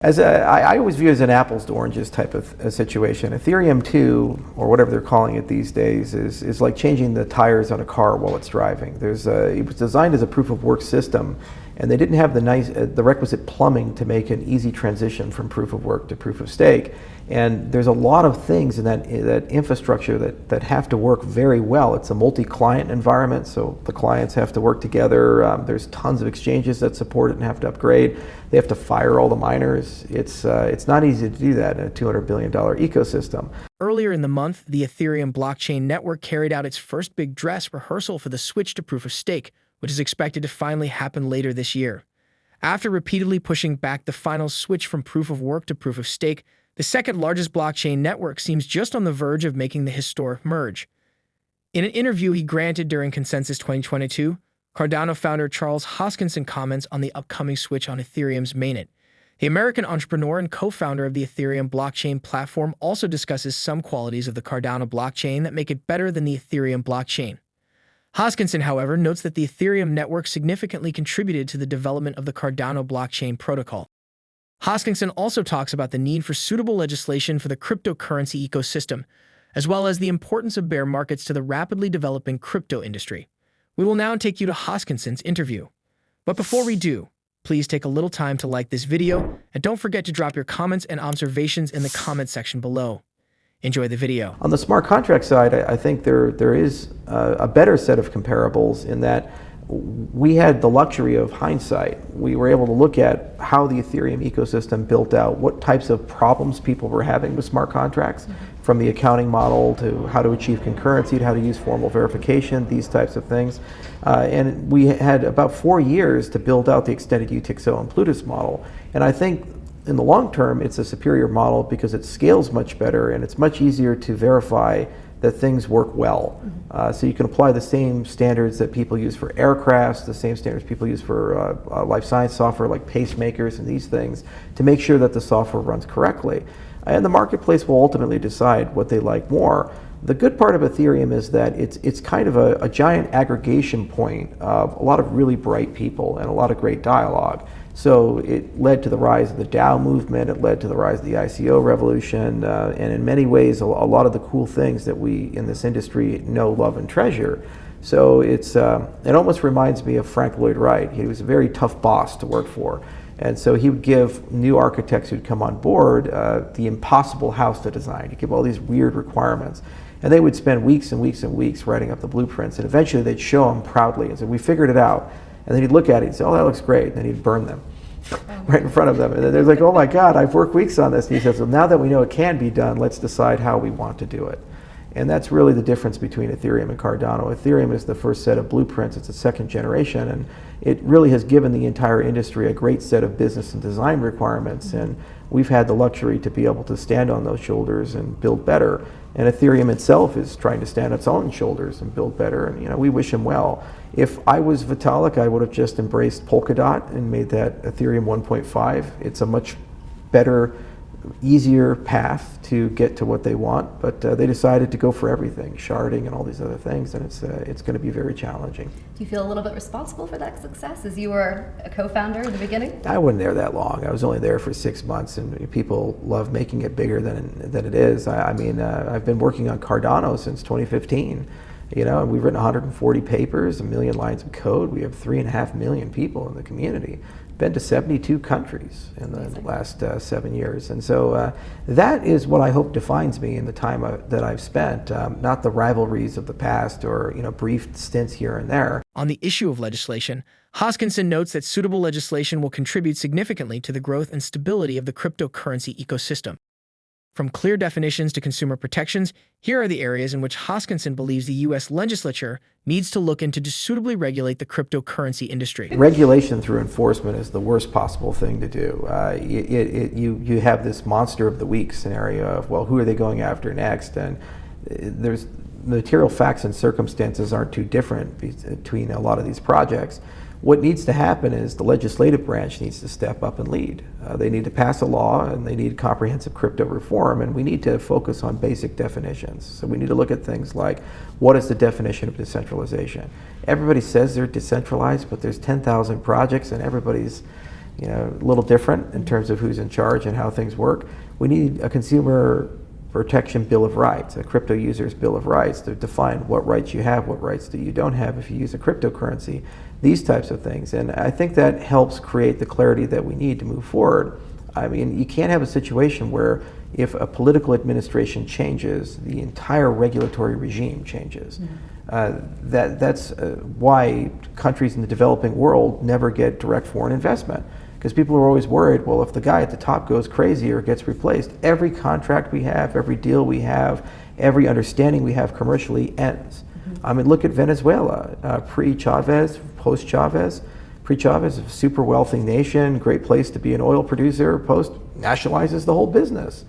I always view it as an apples to oranges type of a situation. Ethereum 2, or whatever they're calling it these days, is like changing the tires on a car while it's driving. It was designed as a proof of work system, and they didn't have the requisite plumbing to make an easy transition from proof of work to proof of stake. And there's a lot of things in that infrastructure that have to work very well. It's a multi-client environment, so the clients have to work together. There's tons of exchanges that support it and have to upgrade. They have to fire all the miners. It's not easy to do that in a $200 billion ecosystem. Earlier in the month, the Ethereum blockchain network carried out its first big dress rehearsal for the switch to proof of stake, which is expected to finally happen later this year. After repeatedly pushing back the final switch from proof of work to proof of stake, the second largest blockchain network seems just on the verge of making the historic merge. In an interview he granted during Consensus 2022, Cardano founder Charles Hoskinson comments on the upcoming switch on Ethereum's mainnet. The American entrepreneur and co-founder of the Ethereum blockchain platform also discusses some qualities of the Cardano blockchain that make it better than the Ethereum blockchain. Hoskinson, however, notes that the Ethereum network significantly contributed to the development of the Cardano blockchain protocol. Hoskinson also talks about the need for suitable legislation for the cryptocurrency ecosystem, as well as the importance of bear markets to the rapidly developing crypto industry. We will now take you to Hoskinson's interview. But before we do, please take a little time to like this video, and don't forget to drop your comments and observations in the comment section below. Enjoy the video. On the smart contract side, I think there is a better set of comparables in that we had the luxury of hindsight. We were able to look at how the Ethereum ecosystem built out, what types of problems people were having with smart contracts, from the accounting model to how to achieve concurrency to how to use formal verification, these types of things. And we had about 4 years to build out the extended UTXO and Plutus model. And I think in the long term, it's a superior model because it scales much better and it's much easier to verify that things work well. So you can apply the same standards that people use for aircrafts, the same standards people use for life science software like pacemakers and these things, to make sure that the software runs correctly. And the marketplace will ultimately decide what they like more. The good part of Ethereum is that it's kind of a giant aggregation point of a lot of really bright people and a lot of great dialogue. So it led to the rise of the DAO movement, it led to the rise of the ICO revolution, and in many ways a lot of the cool things that we in this industry know, love, and treasure. So it almost reminds me of Frank Lloyd Wright. He was a very tough boss to work for. And so he would give new architects who'd come on board the impossible house to design. He'd give all these weird requirements. And they would spend weeks and weeks and weeks writing up the blueprints, and eventually they'd show them proudly and say, "We figured it out." And then he'd look at it and say, "Oh, that looks great." And then he'd burn them right in front of them. And then they're like, "Oh my God, I've worked weeks on this." And he says, "Well, now that we know it can be done, let's decide how we want to do it." And that's really the difference between Ethereum and Cardano. Ethereum is the first set of blueprints, it's a second generation, and it really has given the entire industry a great set of business and design requirements. And we've had the luxury to be able to stand on those shoulders and build better. And Ethereum itself is trying to stand on its own shoulders and build better. And we wish him well. If I was Vitalik, I would have just embraced Polkadot and made that Ethereum 1.5. It's a much better, easier path to get to what they want, but they decided to go for everything, sharding and all these other things, and it's going to be very challenging. Do you feel a little bit responsible for that success, as you were a co-founder in the beginning? I wasn't there that long. I was only there for 6 months, and people love making it bigger than it is. I mean, I've been working on Cardano since 2015. And we've written 140 papers, 1 million lines of code. We have 3.5 million people in the community. Been to 72 countries in the last 7 years. And so that is what I hope defines me in the time that I've spent, not the rivalries of the past or brief stints here and there. On the issue of legislation, Hoskinson notes that suitable legislation will contribute significantly to the growth and stability of the cryptocurrency ecosystem. From clear definitions to consumer protections, here are the areas in which Hoskinson believes the U.S. legislature needs to look into to suitably regulate the cryptocurrency industry. Regulation through enforcement is the worst possible thing to do. You have this monster of the week scenario of, well, who are they going after next? And there's material facts and circumstances aren't too different between a lot of these projects. What needs to happen is the legislative branch needs to step up and lead. They need to pass a law, and they need comprehensive crypto reform, and we need to focus on basic definitions. So we need to look at things like, what is the definition of decentralization? Everybody says they're decentralized, but there's 10,000 projects, and everybody's a little different in terms of who's in charge and how things work. We need a consumer protection bill of rights, a crypto user's bill of rights to define what rights you have, what rights that you don't have if you use a cryptocurrency, these types of things. And I think that helps create the clarity that we need to move forward. I mean, you can't have a situation where if a political administration changes, the entire regulatory regime changes. That's why countries in the developing world never get direct foreign investment. Because people are always worried, well, if the guy at the top goes crazy or gets replaced, every contract we have, every deal we have, every understanding we have commercially ends. I mean, look at Venezuela, pre-Chavez, post-Chavez. Pre-Chavez, a super wealthy nation, great place to be an oil producer, post-nationalizes the whole business.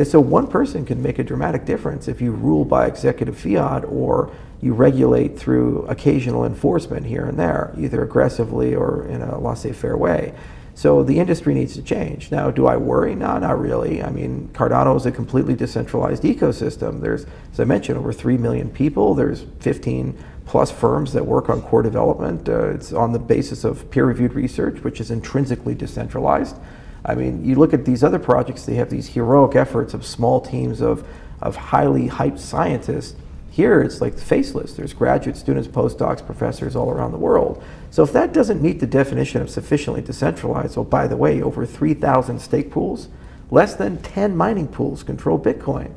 So one person can make a dramatic difference if you rule by executive fiat or you regulate through occasional enforcement here and there, either aggressively or in a laissez-faire way. So the industry needs to change. Now, do I worry? No, not really. I mean, Cardano is a completely decentralized ecosystem. There's, as I mentioned, over 3 million people. There's 15 plus firms that work on core development. It's on the basis of peer-reviewed research, which is intrinsically decentralized. I mean, you look at these other projects, they have these heroic efforts of small teams of highly hyped scientists. Here, it's like faceless. There's graduate students, postdocs, professors all around the world. So if that doesn't meet the definition of sufficiently decentralized, oh, by the way, over 3,000 stake pools, less than 10 mining pools control Bitcoin,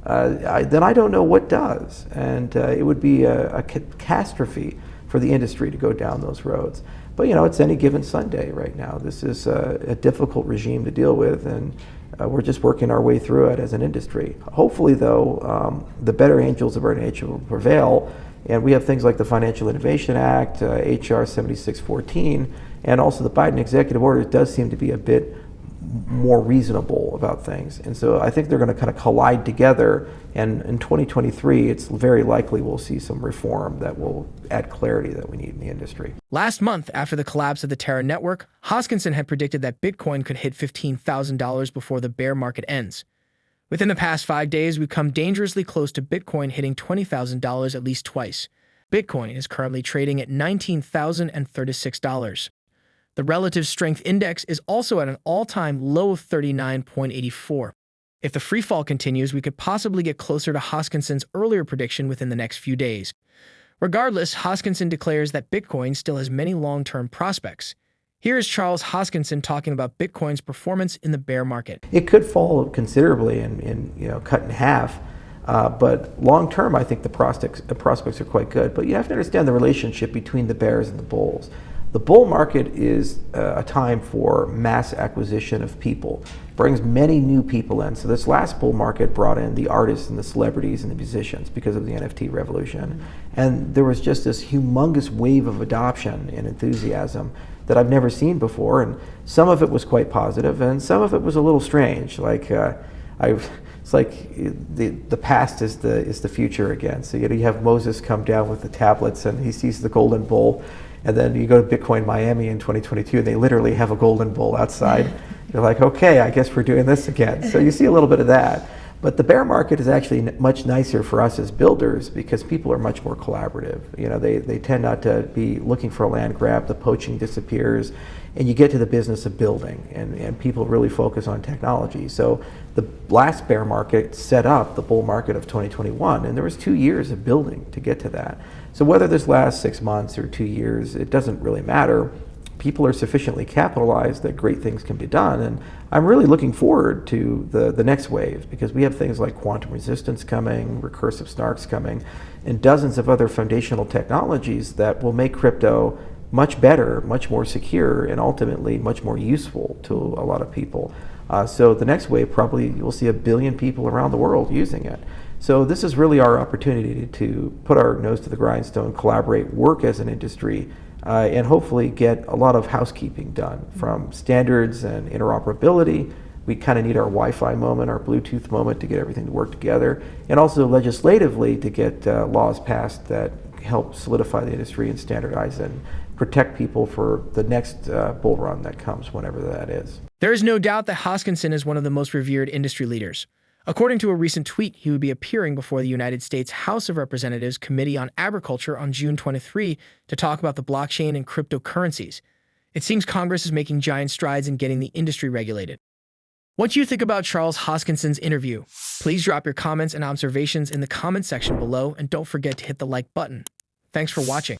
then I don't know what does. And it would be a catastrophe for the industry to go down those roads. But it's any given Sunday right now. This is a difficult regime to deal with, and we're just working our way through it as an industry. Hopefully, though, the better angels of our nature will prevail, and we have things like the Financial Innovation Act, HR 7614, and also the Biden executive order does seem to be a bit more reasonable about things. And so I think they're going to kind of collide together, and in 2023, it's very likely we'll see some reform that will add clarity that we need in the industry. Last month, after the collapse of the Terra network, Hoskinson had predicted that Bitcoin could hit $15,000 before the bear market ends. Within the past 5 days, we've come dangerously close to Bitcoin hitting $20,000 at least twice. Bitcoin is currently trading at $19,036. The relative strength index is also at an all-time low of 39.84. If the free fall continues, we could possibly get closer to Hoskinson's earlier prediction within the next few days. Regardless, Hoskinson declares that Bitcoin still has many long-term prospects. Here is Charles Hoskinson talking about Bitcoin's performance in the bear market. It could fall considerably and cut in half, but long-term, I think the prospects are quite good. But you have to understand the relationship between the bears and the bulls. The bull market is a time for mass acquisition of people, brings many new people in. So this last bull market brought in the artists and the celebrities and the musicians because of the NFT revolution. And there was just this humongous wave of adoption and enthusiasm that I've never seen before. And some of it was quite positive and some of it was a little strange. It's like the past is the future again. So you have Moses come down with the tablets and he sees the golden bull. And then you go to Bitcoin Miami in 2022, and they literally have a golden bull outside. You're like, okay, I guess we're doing this again. So you see a little bit of that. But the bear market is actually much nicer for us as builders because people are much more collaborative. They tend not to be looking for a land grab, the poaching disappears, and you get to the business of building, and people really focus on technology. So the last bear market set up the bull market of 2021, and there was 2 years of building to get to that. So whether this lasts 6 months or 2 years, it doesn't really matter. People are sufficiently capitalized that great things can be done. And I'm really looking forward to the next wave because we have things like quantum resistance coming, recursive snarks coming, and dozens of other foundational technologies that will make crypto much better, much more secure, and ultimately much more useful to a lot of people. So the next wave, probably you'll see 1 billion people around the world using it. So this is really our opportunity to put our nose to the grindstone, collaborate, work as an industry, and hopefully get a lot of housekeeping done from standards and interoperability. We kind of need our Wi-Fi moment, our Bluetooth moment to get everything to work together, and also legislatively to get laws passed that help solidify the industry and standardize and protect people for the next bull run that comes, whenever that is. There is no doubt that Hoskinson is one of the most revered industry leaders. According to a recent tweet, he would be appearing before the United States House of Representatives Committee on Agriculture on June 23 to talk about the blockchain and cryptocurrencies. It seems Congress is making giant strides in getting the industry regulated. What do you think about Charles Hoskinson's interview? Please drop your comments and observations in the comment section below, and don't forget to hit the like button. Thanks for watching.